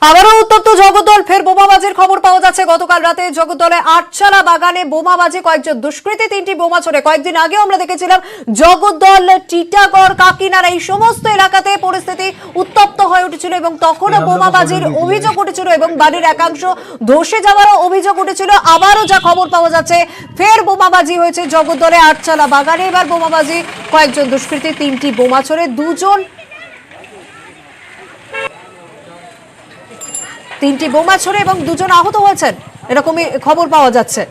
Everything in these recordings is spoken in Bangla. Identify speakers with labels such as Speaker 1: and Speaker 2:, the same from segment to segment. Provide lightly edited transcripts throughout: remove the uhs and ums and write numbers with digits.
Speaker 1: আবারও উত্তপ্ত জগদ্দল, ফের বোমাবাজির খবর পাওয়া যাচ্ছে। গতকাল রাতে জগদ্দলে আটচালা বাগানে বোমাবাজি, কয়েকজন দুষ্কৃতী তিনটি বোমা ছোড়ে। কয়েকদিন আগেও আমরা দেখেছিলাম জগদ্দল, টিটাগড়, কাকিনাড়া এই সমস্ত এলাকাতে পরিস্থিতি উত্তপ্ত হয়ে উঠেছিল এবং তখনও বোমাবাজির অভিযোগ উঠেছিল এবং বাড়ির একাংশ ধসে যাওয়ারও অভিযোগ উঠেছিল। আবারও যা খবর পাওয়া যাচ্ছে, ফের বোমাবাজি হয়েছে জগদ্দলে আটচালা বাগানে। এবার বোমাবাজি, কয়েকজন দুষ্কৃতী তিনটি বোমা ছোড়ে, তিনটি বোমা ছোড়ে এবং দুজন আহত হয়েছেন, এরকমই খবর পাওয়া যাচ্ছে।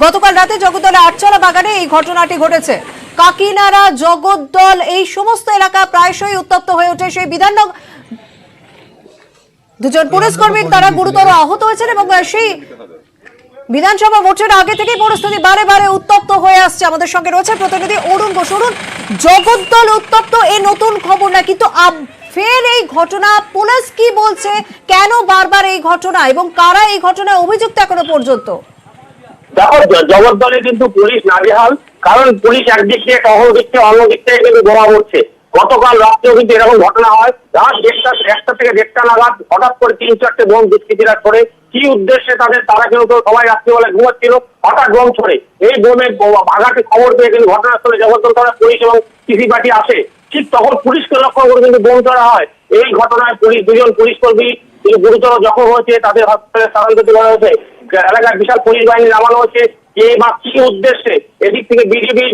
Speaker 1: গতকাল রাতে জগদ্দলে আটচালা বাগানে এই ঘটনাটি ঘটেছে। কাকিনাড়া, জগদ্দল এই সমস্ত এলাকা প্রায়শই উত্তপ্ত হয়ে ওঠে। সেই বিধাননগর দুজন পুলিশ কর্মী তারা গুরুতর আহত হয়েছেন এবং সেই বিধানসভা ভোটের আগে থেকেই পরিস্থিতি বারে বারে উত্তপ্ত হয়ে আসছে। আমাদের সঙ্গে রয়েছে প্রতিনিধি অরুণ ঘোষ। অরুণ, জগদ্দল উত্তপ্ত এই নতুন খবর না, কিন্তু ফের এই ঘটনা, পুলিশ কি বলছে, কেন বারবার এই ঘটনা এবং কারা এই ঘটনায় অভিযুক্ত এখনো পর্যন্ত?
Speaker 2: দেখো, জগদ্দলে কিন্তু পুলিশ নাজেহাল, কারণ পুলিশ একদিক থেকে টহল দিচ্ছে, অন্যদিক থেকে কিন্তু বোমা পড়ছে। গতকাল রাত্রেও কিন্তু এরকম ঘটনা হয়। রাত 1টা থেকে 1:30 নাগাদ হঠাৎ করে 3-4টে বোম দুষ্কৃতীরা ছোড়ে। কি উদ্দেশ্যে তারা কিন্তু সবাই রাত্রিবেলা ঘুমাচ্ছিল, হঠাৎ বোম ছোড়ে। এই বোমের আঘাতে খবর পেয়ে কিন্তু ঘটনাস্থলে জগদ্দল থানা পুলিশ এবং সিসি পার্টি আসে। ঠিক তখন পুলিশকে লক্ষ্য করে কিন্তু বোম ছোড়া হয়। এই ঘটনায় দুজন পুলিশ কর্মী গুরুতর জখম হয়েছে, তাদের হাসপাতালে স্থানান্তরিত করা হয়েছে। এলাকায় বিশাল পুলিশ বাহিনী নামানো হয়েছে। কে বা কি উদ্দেশ্যে, এদিক থেকে বিজেপির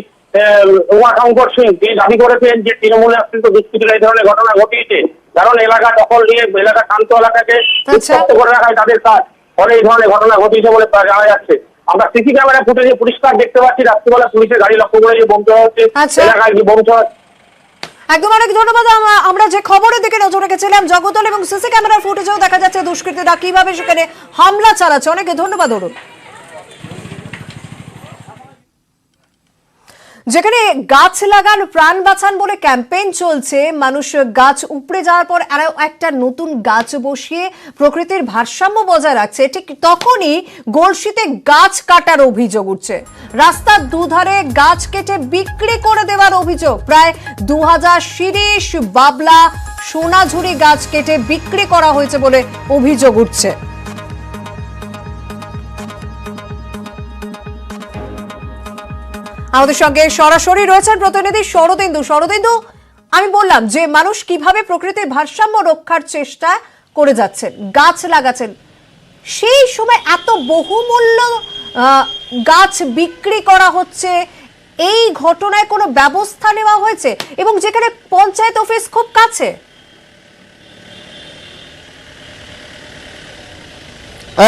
Speaker 2: উমাশঙ্কর সিং তিনি দাবি করেছেন যে তৃণমূল নেতৃত্ব দুষ্কৃতীরা এই ধরনের ঘটনা ঘটিয়েছে, কারণ এলাকা দখল নিয়ে এলাকা শান্ত এলাকাকে উত্তপ্ত করে রাখায় তাদের কাজ, ফলে এই ধরনের ঘটনা ঘটিয়েছে বলে জানা যাচ্ছে। আমরা সিসি ক্যামেরা ফুটেজে পরিষ্কার দেখতে পাচ্ছি রাত্রিবেলা পুলিশের গাড়ি লক্ষ্য করে যে বোম ছোড়া হচ্ছে, এলাকায় বোম ছোড়া।
Speaker 1: একদম অনেক ধন্যবাদ। আমরা যে খবরের দিকে নজর রেখেছিলাম, জগদ্দল এবং সিসি ক্যামেরার ফুটেজেও দেখা যাচ্ছে দুষ্কৃতীরা কিভাবে সেখানে হামলা চালাচ্ছে। অনেক ধন্যবাদ অরুণ। যেখানে গাছ লাগান প্রাণ বাঁচান বলে ক্যাম্পেইন চলছে, মানুষ গাছ উপড়ে যাওয়ার পর আরো একটা নতুন গাছ বসিয়ে প্রকৃতির ভারসাম্য বজায় রাখছে, ঠিক তখনই গলসিতে গাছ কাটার অভিযোগ উঠছে। রাস্তার দুধারে গাছ কেটে বিক্রি করে দেওয়ার অভিযোগ। প্রায় 2000 শিরীষ, বাবলা, সোনাঝুরি গাছ কেটে বিক্রি করা হয়েছে বলে অভিযোগ উঠছে। আমাদের সঙ্গে সরাসরি রয়েছেন প্রতিনিধি শরদিন্দু। শরদিন্দু, আমি বললাম যে মানুষ কিভাবে প্রকৃতির ভারসাম্য রক্ষার চেষ্টা করে যাচ্ছেন, গাছ লাগাচ্ছেন, সেই সময় এত বহুমূল্য গাছ বিক্রি করা হচ্ছে, এই ঘটনায় কোনো ব্যবস্থা নেওয়া হয়েছে? এবং যেখানে পঞ্চায়েত অফিস খুব কাছে।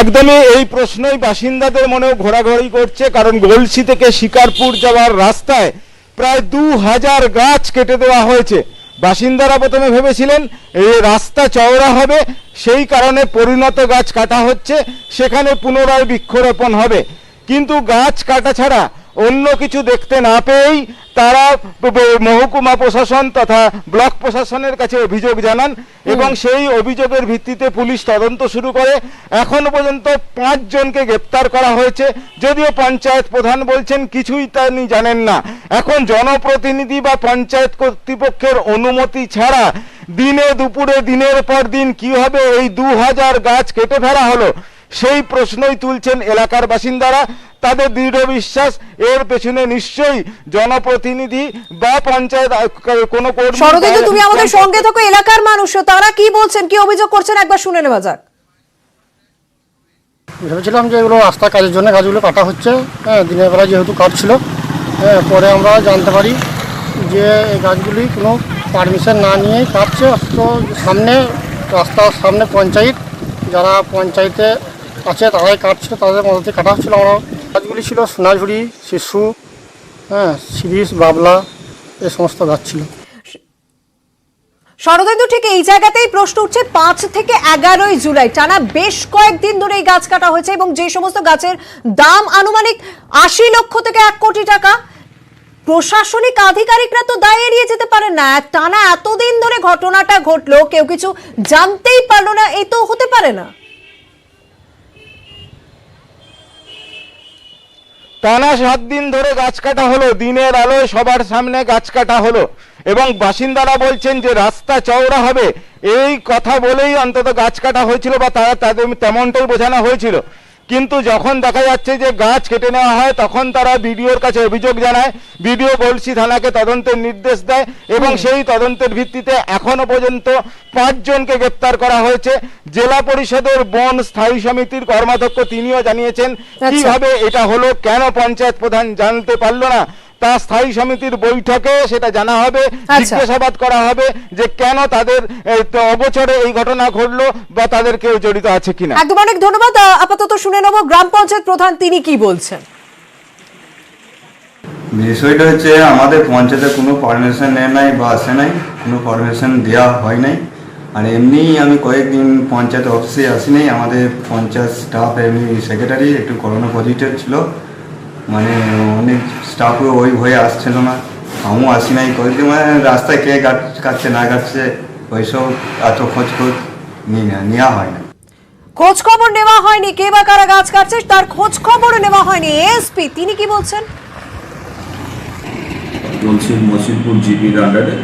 Speaker 3: একদমই এই প্রশ্নই বাসিন্দাদের মনেও ঘোরাঘুরি করছে, কারণ গলসি থেকে শিকারপুর যাওয়ার রাস্তায় প্রায় 2000 গাছ কেটে দেওয়া হয়েছে। বাসিন্দারা প্রথমে ভেবেছিলেন এই রাস্তা চওড়া হবে, সেই কারণে পরিণত গাছ কাটা হচ্ছে, সেখানে পুনরায় বৃক্ষরোপণ হবে। কিন্তু গাছ কাটা ছাড়া অন্য কিছু দেখতে না পেয়েই তারা মহকুমা প্রশাসন তথা ব্লক প্রশাসনের কাছে অভিযোগ জানান এবং সেই অভিযোগের ভিত্তিতে পুলিশ তদন্ত শুরু করে। এখনো পর্যন্ত 5 জনকে গ্রেপ্তার করা হয়েছে, যদিও পঞ্চায়েত প্রধান বলছেন কিছুই তিনি জানেন না। এখন জনপ্রতিনিধি বা পঞ্চায়েত কর্তৃপক্ষের অনুমতি ছাড়া দিনে দুপুরে দিনের পর দিন কিভাবে এই 2000 গাছ কেটে ফেলা হলো, সেই প্রশ্নই তুলছেন এলাকার বাসিন্দারা। তাদের দৃঢ় বিশ্বাস এর পেছনে নিশ্চয়ই জনপ্রতিনিধি বা পঞ্চায়েত কোনো কর্মী।
Speaker 1: শরদিন্দু, তুমি আমাদের সঙ্গে থাকো, এলাকার মানুষ তারা কি বলছেন, কি অভিযোগ করছেন, একবার শুনে নেওয়া যাক।
Speaker 4: ভেবেছিলাম যে এগুলো রাস্তা কাজের জন্য গাছগুলো কাটা হচ্ছে, দিনের বেলা যেহেতু কাটছিল, পরে আমরা জানতে পারি যে এই গাছগুলি কোনো পারমিশন না নিয়েই কাটছে। তো সামনে রাস্তার সামনে পঞ্চায়েত, যারা পঞ্চায়েতে আছে তারাই কাটছিল, তাদের মধ্যে কাটা হচ্ছিল। আমরা গাছগুলি ছিল সোনাঝুরি, শিশু, শিরীষ, বাবলা, এই সমস্ত গাছ ছিল।
Speaker 1: শরদিন্দু, ঠিক এই জায়গাতেই প্রশ্ন উঠছে, 5 থেকে 11 জুলাই টানা বেশ কয়েকদিন ধরে এই গাছ কাটা হয়েছে এবং যে সমস্ত গাছের দাম আনুমানিক 80 লক্ষ থেকে 1 কোটি টাকা। প্রশাসনিক আধিকারিকরা তো দায় এড়িয়ে যেতে পারেন না। টানা এতদিন ধরে ঘটনাটা ঘটলো, কেউ কিছু জানতেই পারলো না, এই তো হতে পারে না।
Speaker 3: টানা 7 দিন ধরে গাছ কাটা হলো, দিনের আলোয় সবার সামনে গাছ কাটা হলো, এবং বাসিন্দারা বলছেন যে রাস্তা চওড়া হবে এই কথা বলেই অন্তত গাছ কাটা হয়েছিল, বা তাদের তেমনটাই বোঝানো হয়েছিল। কিন্তু যখন দেখা যাচ্ছে যে গাছ কেটে নেওয়া হয় তখন তারা বিডিওর কাছে অভিযোগ জানায়, বিডিও গলসি থানাকে তদন্তের নির্দেশ দেয়, এবং সেই তদন্তের ভিত্তিতে এখনো পর্যন্ত 5 জনকে গ্রেপ্তার করা হয়েছে। জেলা পরিষদের বন স্থায়ী সমিতির কর্মাধ্যক্ষ তিনিও জানিয়েছেন কিভাবে এটা হলো, কেন পঞ্চায়েত প্রধান জানতে পারলো না, তা স্থায়ী সমিতির বৈঠকে সেটা জানা হবে, জিজ্ঞাসাবাদ করা হবে যে কেন তাদের অগোচরে এই ঘটনা ঘটলো বা তাদের কেউ জড়িত আছে কিনা।
Speaker 1: একদম, অনেক ধন্যবাদ। আপাতত শুনে নেব গ্রাম পঞ্চায়েত প্রধান তিনি কি বলছেন।
Speaker 5: বিষয়টা হচ্ছে আমাদের পঞ্চায়েতে কোনো পারমিশন নেয় নাই বা আসে নাই, কোনো পারমিশন দেওয়া হয় নাই। আর এমনি আমি কয়েকদিন পঞ্চায়েত অফিসে আসি নাই, আমাদের পঞ্চায়েত স্টাফ এমনি সেক্রেটারি একটু করোনা পজিটিভ ছিল, মানে অনেক স্টাফও ওই ভয়ে আসছিল না, আমিও আসি নাই কয়েকদিন। মানে রাস্তায় কে গাছ কাটছে না কাটছে ওইসব এত খোঁজ নেওয়া হয় না,
Speaker 1: খোঁজ খবর নেওয়া হয়নি, কে বা কারা গাছ কাটছে তার খোঁজ খবর নেওয়া হয়নি। এসপি তিনি কি বলছেন।
Speaker 6: বলছি মসজিদপুর জিপির আন্ডারে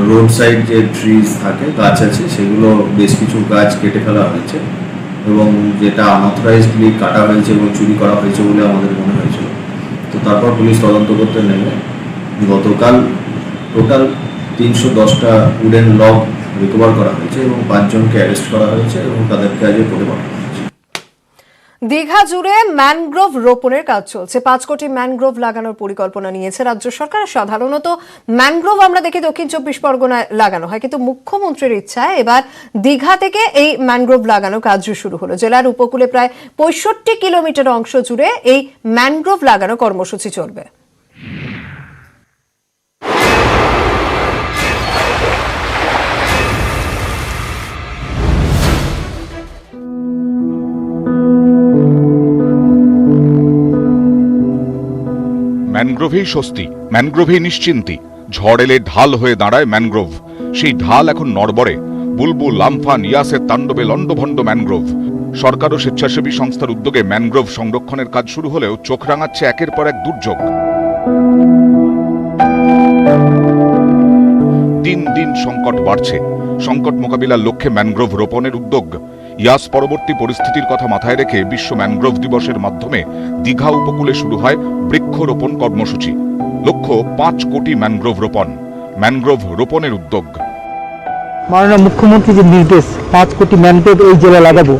Speaker 6: রোড সাইড যে ট্রিজ থাকে, গাছ আছে, সেগুলো বেশ কিছু গাছ কেটে ফেলা হয়েছে, এবং যেটা আনঅথরাইজডলি কাটা হয়েছে এবং চুরি করা হয়েছে বলে আমাদের মনে হয়েছিল। তো তারপর পুলিশ তদন্ত করতে নেমে গতকাল টোটাল 310টা উডেন লগ রিকভার করা হয়েছে এবং 5 জনকে অ্যারেস্ট করা হয়েছে এবং তাদেরকে আজ কোর্টে পাঠানো হয়েছে।
Speaker 1: দীঘা জুড়ে ম্যানগ্রোভ রোপণের কাজ চলছে। 5 কোটি ম্যানগ্রোভ লাগানোর পরিকল্পনা নিয়েছে রাজ্য সরকার। সাধারণত ম্যানগ্রোভ আমরা দেখি দক্ষিণ 24 পরগনায় লাগানো হয়, কিন্তু মুখ্যমন্ত্রীর ইচ্ছায় এবার দীঘা থেকে এই ম্যানগ্রোভ লাগানোর কাজ শুরু হলো। জেলার উপকূলে প্রায় 65 কিলোমিটার অংশ জুড়ে এই ম্যানগ্রোভ লাগানো কর্মসূচি চলবে।
Speaker 7: ম্যানগ্রোভেই স্বস্তি, ম্যানগ্রোভেই নিশ্চিন্তি। ঝড় এলে ঢাল হয়ে দাঁড়ায় ম্যানগ্রোভ। সেই ঢাল এখন নড়বড়ে। বুলবুল, আমফান, ইয়াসের তাণ্ডবে লণ্ডভণ্ড ম্যানগ্রোভ। সরকার ও স্বেচ্ছাসেবী সংস্থার উদ্যোগে ম্যানগ্রোভ সংরক্ষণের কাজ শুরু হলেও চোখ রাঙাচ্ছে একের পর এক দুর্যোগ। দিন দিন সংকট বাড়ছে। সংকট মোকাবিলার লক্ষ্যে ম্যানগ্রোভ রোপণের উদ্যোগ। ইয়াস পরবর্তী পরিস্থিতির কথা মাথায় রেখে বিশ্ব ম্যানগ্রোভ দিবসের মাধ্যমে দীঘা উপকূলে শুরু হয় বৃক্ষরোপণ কর্মসূচি। লক্ষ্য 5 কোটি ম্যানগ্রোভ রোপণ। ম্যানগ্রোভ রোপণের উদ্যোগ।
Speaker 8: মাননীয় মুখ্যমন্ত্রী যে নির্দেশ 5 কোটি ম্যানগ্রোভ এই জেলা লাগাবো,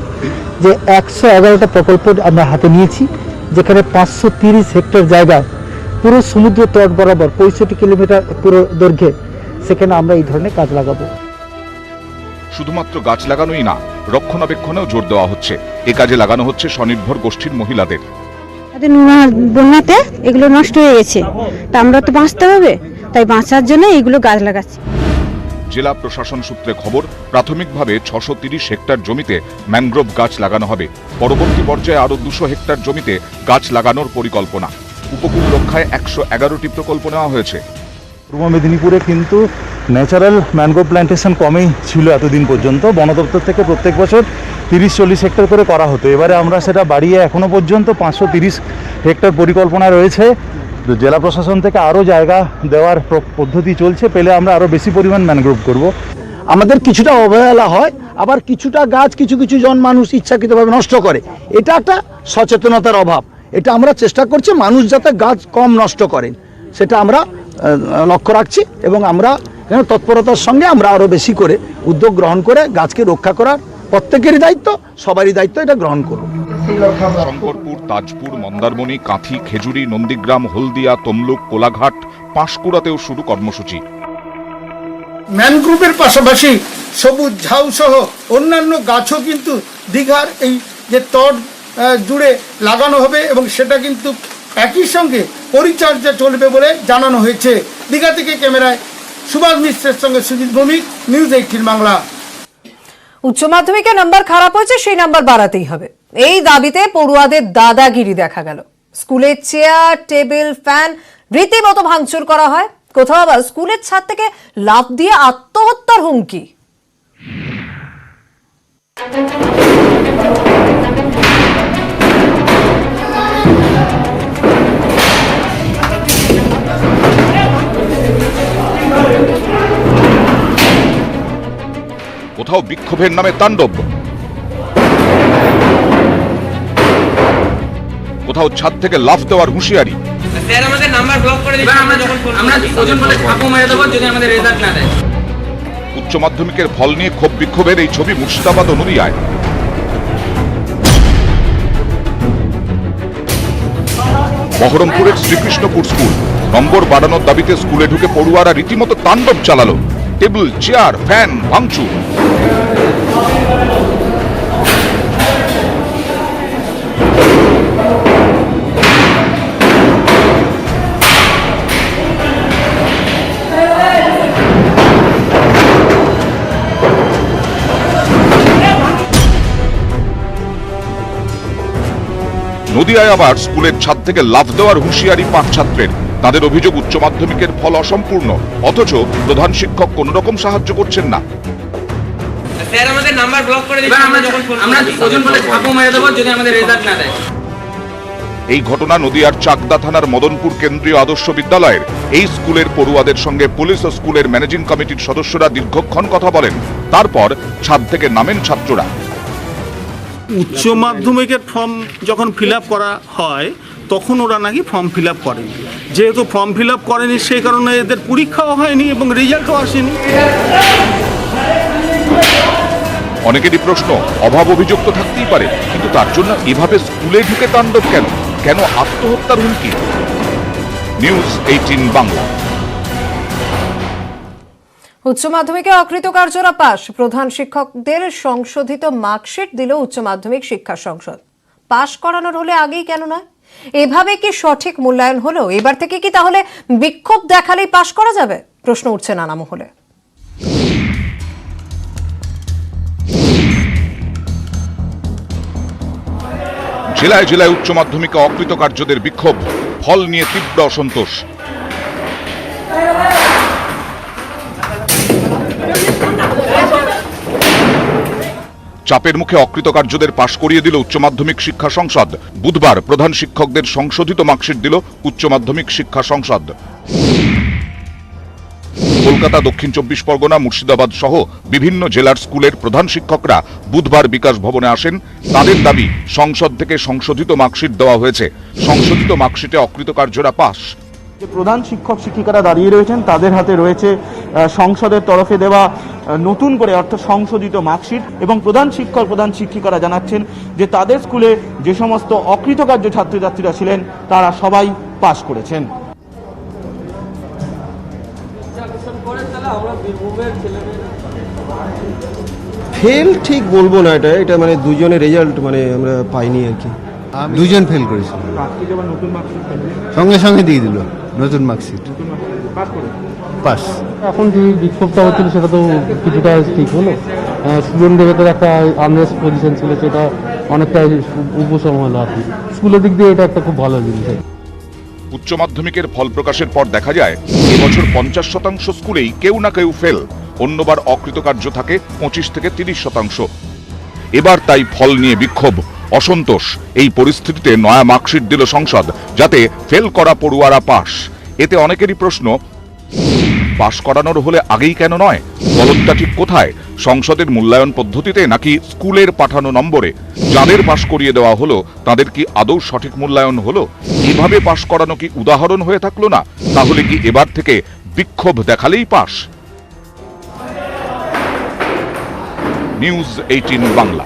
Speaker 8: যে 111টা প্রকল্প আমরা হাতে নিয়েছি, যেখানে 530 হেক্টর জায়গায় পুরো সমুদ্র তট বরাবর 65 কিলোমিটার পুরো দৈর্ঘ্যে, সেখানে আমরা এই ধরনের কাজ লাগাবো।
Speaker 7: শুধুমাত্র গাছ লাগানোই না, রক্ষণাবেক্ষণেও জোর দেওয়া হচ্ছে। এ কাজে লাগানো হচ্ছে স্বনির্ভর গোষ্ঠীর মহিলাদের।
Speaker 9: বন্যাতে এগুলো নষ্ট হয়ে গেছে, তা আমরা তো বাঁচতে হবে, তাই বাঁচার জন্য এইগুলো গাছ লাগাচ্ছি।
Speaker 7: জেলা প্রশাসন সূত্রে খবর, প্রাথমিকভাবে 630 হেক্টর জমিতে ম্যানগ্রোভ গাছ লাগানো হবে। পরবর্তী পর্যায়ে আরও 200 হেক্টর জমিতে গাছ লাগানোর পরিকল্পনা। উপকূল রক্ষায় 111টি প্রকল্প নেওয়া হয়েছে।
Speaker 10: পূর্ব মেদিনীপুরে কিন্তু ন্যাচারাল ম্যানগ্রোভ প্ল্যান্টেশন কমই ছিল এতদিন পর্যন্ত। বন দপ্তর থেকে প্রত্যেক বছর 30-40 হেক্টর করে করা হতো। এবারে আমরা সেটা বাড়িয়ে এখনো পর্যন্ত 530 হেক্টর পরিকল্পনা রয়েছে। জেলা প্রশাসন থেকে আরও জায়গা দেওয়ার পদ্ধতি চলছে, পেলে আমরা আরও বেশি পরিমাণ ম্যানগ্রোভ করব।
Speaker 11: আমাদের কিছুটা অবহেলা হয়, আবার কিছুটা গাছ কিছু কিছু জন মানুষ ইচ্ছাকৃতভাবে নষ্ট করে। এটা একটা সচেতনতার অভাব। এটা আমরা চেষ্টা করছি মানুষ যাতে গাছ কম নষ্ট করেন, সেটা আমরা লক্ষ্য রাখছি, এবং আমরা তৎপরতার সঙ্গে আমরা আরও বেশি করে উদ্যোগ গ্রহণ করে গাছকে রক্ষা করার প্রত্যেকেরই দায়িত্ব, সবারই দায়িত্ব এটা গ্রহণ করব।
Speaker 7: শঙ্করপুর, তাজপুর, মন্দারমণি, কাঁথি, খেজুরি, নন্দীগ্রাম, হলদিয়া, তমলুক, কোলাঘাট, পাঁশকুড়াতেও শুরু কর্মসূচি।
Speaker 4: ম্যানগ্রোভের পাশাপাশি সবুজ ঝাউ সহ অন্যান্য গাছও কিন্তু দীঘার এই যে তট জুড়ে লাগানো হবে, এবং সেটা কিন্তু একই সঙ্গে পরিচর্যা চলবে বলে জানানো হয়েছে। দীঘা থেকে ক্যামেরায় সুভাষ মিশ্রের সঙ্গে সুজিত ভৌমিক, নিউজ 18 বাংলা।
Speaker 1: উচ্চ মাধ্যমিকে নাম্বার খারাপ হয়েছে, সেই নাম্বার বাড়াতেই হবে, এই দাবিতে পড়ুয়াদের দাদাগিরি দেখা গেল। স্কুলে চেয়ার, টেবিল, ফ্যান রীতিমতো ভাঙচুর করা হয়। কোথাও আবার স্কুলের ছাদ থেকে লাফ দিয়ে আত্মহত্যার হুমকি।
Speaker 7: কোথাও বিক্ষোভের নামে তাণ্ডব, কোথাও ছাদ থেকে লাফ দেওয়ার হুঁশিয়ারি। উচ্চ মাধ্যমিকের ফল নিয়ে ক্ষোভ বিক্ষোভের এই ছবি মুর্শিদাবাদ ও নদিয়ায়। বহরমপুরের শ্রীকৃষ্ণপুর স্কুল, নম্বর বাড়ানোর দাবিতে স্কুলে ঢুকে পড়ুয়ারা রীতিমতো তাণ্ডব চালালো, টেবিল, চেয়ার, ফ্যান ভাঙচুর। নদিয়ায় আবার স্কুলের ছাদ থেকে লাফ দেওয়ার হুঁশিয়ারি পাঁচ ছাত্রের। তাদের অভিযোগ উচ্চ মাধ্যমিকের ফল অসম্পূর্ণ, অথচ প্রধান শিক্ষক কোন রকম সাহায্য করছেন না।
Speaker 12: স্যার আমাদের নাম্বার ব্লক করে দিবেন, আমরা ওজন বলে ছাপও মেরে দেব যদি আমাদের রেজাল্ট না দেয়।
Speaker 7: এই ঘটনা নদিয়ার চাকদা থানার মদনপুর কেন্দ্রীয় আদর্শ বিদ্যালয়ের। এই স্কুলের পড়ুয়াদের সঙ্গে পুলিশ ও স্কুলের ম্যানেজিং কমিটির সদস্যরা দীর্ঘক্ষণ কথা বলেন। তারপর ছাদ থেকে নামেন ছাত্ররা।
Speaker 13: উচ্চ মাধ্যমিকের ফর্ম যখন ফিল করা হয় তখন ওরা নাকি ফর্ম ফিল করেনি, যেহেতু ফর্ম ফিল করেনি সেই কারণে এদের পরীক্ষাও হয়নি এবং রেজাল্টও আসেনি।
Speaker 7: অনেকেরই প্রশ্ন, অভাব অভিযোগ তো থাকতেই পারে, কিন্তু তার জন্য এভাবে স্কুলে ঢুকে তাণ্ডব কেন? কেন আত্মহত্যার হুমকি? নিউজ 18 বাংলা।
Speaker 1: উচ্চ মাধ্যমিকে অকৃতকার্যরা পাস, প্রধান শিক্ষকদের সংশোধিত মার্কশিট দিল উচ্চ মাধ্যমিক শিক্ষা সংসদ। পাস করানোর হলে আগেই কেন নয়? এভাবে কি সঠিক মূল্যায়ন হলো? এবার থেকে কি তাহলে বিক্ষোভ দেখালেই পাস করা যাবে? প্রশ্ন উঠছে নানা মহলে।
Speaker 7: জেলায় জেলায় উচ্চ মাধ্যমিকে অকৃতকার্যদের বিক্ষোভ, ফল নিয়ে তীব্র অসন্তোষ। চাপের মুখে অকৃতকার্যদের পাশ করিয়ে দিল উচ্চ মাধ্যমিক শিক্ষা সংসদ। বুধবার প্রধান শিক্ষকদের সংশোধিত মার্কশিট দিল উচ্চ মাধ্যমিক শিক্ষা সংসদ। কলকাতা, দক্ষিণ 24 পরগনা, মুর্শিদাবাদ সহ বিভিন্ন জেলার স্কুলের প্রধান শিক্ষকরা বুধবার বিকাশ ভবনে আসেন। তাদের দাবি, সংসদ থেকে সংশোধিত মার্কশিট দেওয়া হয়েছে, সংশোধিত মার্কশিটে অকৃতকার্যরা পাস।
Speaker 10: যে প্রধান শিক্ষক শিক্ষিকারা দাঁড়িয়ে রয়েছেন তাদের হাতে রয়েছে সংসদের তরফে দেওয়া নতুন করে অর্থাৎ সংশোধিত মার্কশিট, এবং প্রধান শিক্ষক প্রধান শিক্ষিকারা জানাচ্ছেন যে তাদের স্কুলে যে সমস্ত অকৃতকার্য ছাত্রছাত্রীরা ছিলেন তারা সবাই পাস করেছেন।
Speaker 14: ফেল ঠিক বলবো না, এটা মানে দুজনের রেজাল্ট মানে আমরা পাইনি আর কি, দুজন ফেল করেছে, সঙ্গে সঙ্গে দিয়ে দিল নতুন মার্কশিট, পাস।
Speaker 8: এখন যে বিক্ষোভটা হচ্ছিল সেটা তো কিছুটা ঠিক হলো, স্টুডেন্টদের ভেতরে একটা আনরেস্ট পজিশন ছিল, সেটা অনেকটা উপশম হলো আর কি। স্কুলের দিক দিয়ে এটা একটা খুব ভালো জিনিস।
Speaker 7: উচ্চ মাধ্যমিকের ফল প্রকাশের পর দেখা যায় এবছর 50% স্কুলেই কেউ না কেউ ফেল, অন্যবার অকৃতকার্য থাকে 25 থেকে 30%। এবার তাই ফল নিয়ে বিক্ষোভ, অসন্তোষ। এই পরিস্থিতিতে নয়া মার্কশিট দিল সংসদ, যাতে ফেল করা পড়ুয়ারা পাস। এতে অনেকেরই প্রশ্ন, পাস করানোর হলে আগেই কেন নয়? গলতটা ঠিক কোথায়? সংসদের মূল্যায়ন পদ্ধতিতে নাকি স্কুলের পাঠানো নম্বরে? যাদের পাস করিয়ে দেওয়া হলো তাদের কি আদৌ সঠিক মূল্যায়ন হলো? এভাবে পাস করানো কি উদাহরণ হয়ে থাকলো না? তাহলে কি এবার থেকে বিক্ষোভ দেখালেই পাস? নিউজ 18 বাংলা।